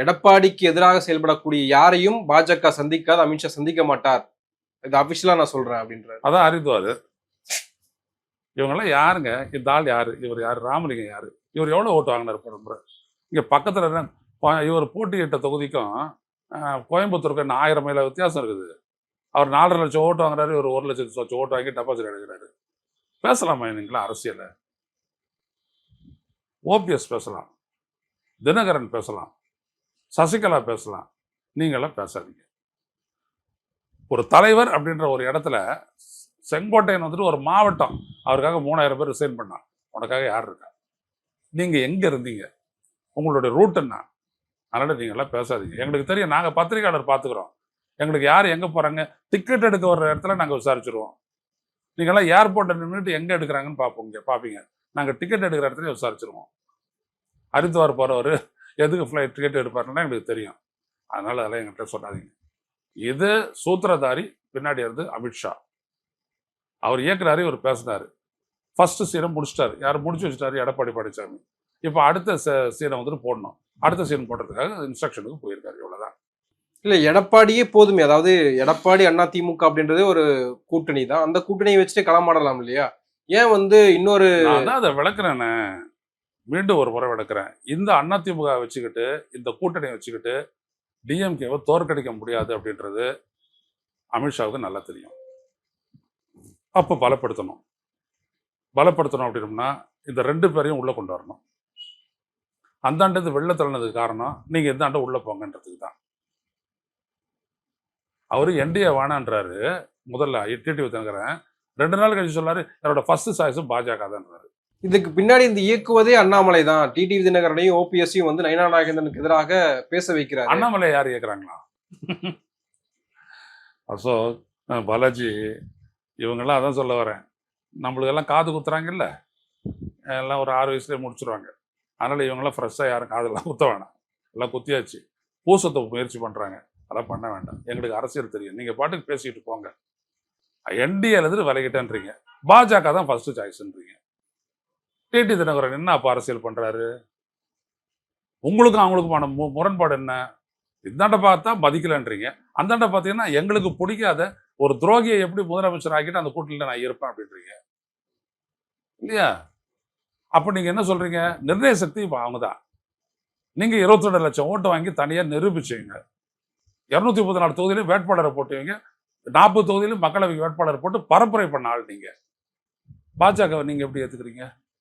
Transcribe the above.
எடப்பாடிக்கு எதிராக செயல்படக்கூடிய யாரையும் பாஜக சந்திக்காது, அமித்ஷா சந்திக்க மாட்டார். இது அபிஷியலா நான் சொல்றேன் அப்படின்றாரு. அதான் அறிந்துவாரு. இவங்கெல்லாம் யாருங்க? இந்த ஆள் யாரு? இவர் யாரு? ராமலிங்கம் யாரு? இவர் எவ்வளவு ஓட்டு வாங்கினார் போன முறை? இங்க பக்கத்துல இவர் போட்டியிட்ட தொகுதிக்கும் கோயம்புத்தூருக்கு 1000 மைல வித்தியாசம் இருக்குது. அவர் 4.5 லட்சம் ஓட்டு வாங்குறாரு, இவர் 1 லட்சம் ஓட்டு வாங்கி டெபாசிட் எடுக்கிறாரு. பேசலாமா நீங்களா அரசியல? ஓபிஎஸ் பேசலாம், தினகரன் பேசலாம், சசிகலா பேசலாம், நீங்களாம் பேசாதீங்க. ஒரு தலைவர் அப்படின்ற ஒரு இடத்துல செங்கோட்டையன் வந்துட்டு ஒரு மாவட்டம் அவருக்காக 3000 பேர் ரிசைன் பண்ணான். உனக்காக யார் இருக்கா? நீங்க எங்க இருந்தீங்க? உங்களுடைய ரூட் என்ன? அதனால நீங்க எல்லாம் பேசாதீங்க. எங்களுக்கு தெரியும், நாங்க பத்திரிகையாளர் பாத்துக்கிறோம். எங்களுக்கு யார் எங்க போறாங்க, டிக்கெட் எடுக்க வர்ற இடத்துல நாங்க விசாரிச்சிருவோம். நீங்க எல்லாம் ஏர்போர்ட்ல நின்றுட்டு எங்க எடுக்கிறாங்கன்னு பாப்பீங்க. நாங்க டிக்கெட் எடுக்கிற இடத்துல விசாரிச்சிருவோம். ஹரித்வார் போறவர் எதுக்கு ஃபிளைட் டிக்கெட் எடுப்பாருன்னா எங்களுக்கு தெரியும். அதனால அதெல்லாம் எங்கள்கிட்ட சொல்லாதீங்க. இது சூத்திரதாரி பின்னாடி இருந்து அமித்ஷா. அவர் இயக்குறாரு, இவர் பேசினாரு. ஃபர்ஸ்ட் சீனை முடிச்சிட்டாரு. யாரும் முடிச்சு வச்சுட்டாரு? எடப்பாடி பழனிசாமி. இப்போ அடுத்த சீனை வந்துட்டு போடணும். அடுத்த சீன் போடுறதுக்காக இன்ஸ்ட்ரக்ஷனுக்கு போயிருக்காரு. இவ்வளவுதான். இல்ல, எடப்பாடியே போதுமே. அதாவது எடப்பாடி அதிமுக அப்படின்றது ஒரு கூட்டணி தான். அந்த கூட்டணியை வச்சுட்டு களமாடலாம் இல்லையா? ஏன் இன்னொரு அதை விளக்குறேன்னு மீண்டும் ஒரு முறை விளக்குறேன். இந்த அதிமுக வச்சுக்கிட்டு, இந்த கூட்டணியை வச்சுக்கிட்டு டிஎம்கேவை தோற்கடிக்க முடியாது அப்படின்றது அமித்ஷாவுக்கு நல்லா தெரியும். அப்போ பலப்படுத்தணும் அப்படின்னா இந்த 2 பேரையும் உள்ள கொண்டு வரணும். அந்தாண்டது வெள்ள தள்ளினதுக்கு காரணம் நீங்க எந்தாண்ட உள்ள போங்கன்றதுக்கு தான். அவரு என்டிஏ வேணான்றாரு. முதல்ல டிடிவி தினகரன் 2 நாள் கழிச்சு சொல்லாரு, என்னோட ஃபர்ஸ்ட் சாய்ஸும் பாஜக தான்றாரு. இதுக்கு பின்னாடி இந்த இயக்குவதே அண்ணாமலை தான். டிடிவி தினகரனையும் ஓபிஎஸ்ஸையும் நயனா நாகேந்திரனுக்கு எதிராக பேச வைக்கிறார். அண்ணாமலை யார் இயக்குறாங்களா? அசோக், பாலாஜி, இவங்கெல்லாம் அதான் சொல்ல வரேன். நம்மளுக்கு எல்லாம் காது குத்துறாங்கல்ல, எல்லாம் ஒரு 6 வயசுலேயே முடிச்சிருவாங்க. அதனால இவங்கெல்லாம் ஃப்ரெஷ்ஷாக யாரும் காதெல்லாம் குத்த வேணாம். எல்லாம் குத்தியாச்சு. பூசத்தை முயற்சி பண்ணுறாங்க. அதெல்லாம் பண்ண வேண்டாம். எங்களுக்கு அரசியல் தெரியும். நீங்கள் பாட்டுக்கு பேசிக்கிட்டு போங்க. என்டிஏல இருந்து விலகிட்டேன்றீங்க. பாஜக தான் ஃபர்ஸ்ட் சாய்ஸ்ன்றீங்க. டிடி தினகரன் என்ன அப்போ அரசியல் பண்ணுறாரு? உங்களுக்கும் அவங்களுக்குமான முரண்பாடு என்ன? இந்தாண்ட பார்த்தா மதிக்கலன்றீங்க, அந்தாண்ட பார்த்தீங்கன்னா எங்களுக்கு பிடிக்காத ஒரு துரோகியை எப்படி முதலமைச்சர் ஆக்கிட்டு அந்த கூட்டணியில் நான் இருப்பேன் அப்படின்றீங்க இல்லையா? அப்போ நீங்கள் என்ன சொல்கிறீங்க? நிர்ணய சக்தி இப்போ அவங்க தான். நீங்கள் 22 லட்சம் ஓட்டு வாங்கி தனியாக நிரூபிச்சீங்க. 234 தொகுதியிலும் வேட்பாளரை போட்டுவீங்க. 40 தொகுதியிலும் மக்களவைக்கு வேட்பாளர் போட்டு பரப்புரை பண்ண ஆள் நீங்கள். பாஜகவை நீங்கள் எப்படி ஏற்றுக்கிறீங்க?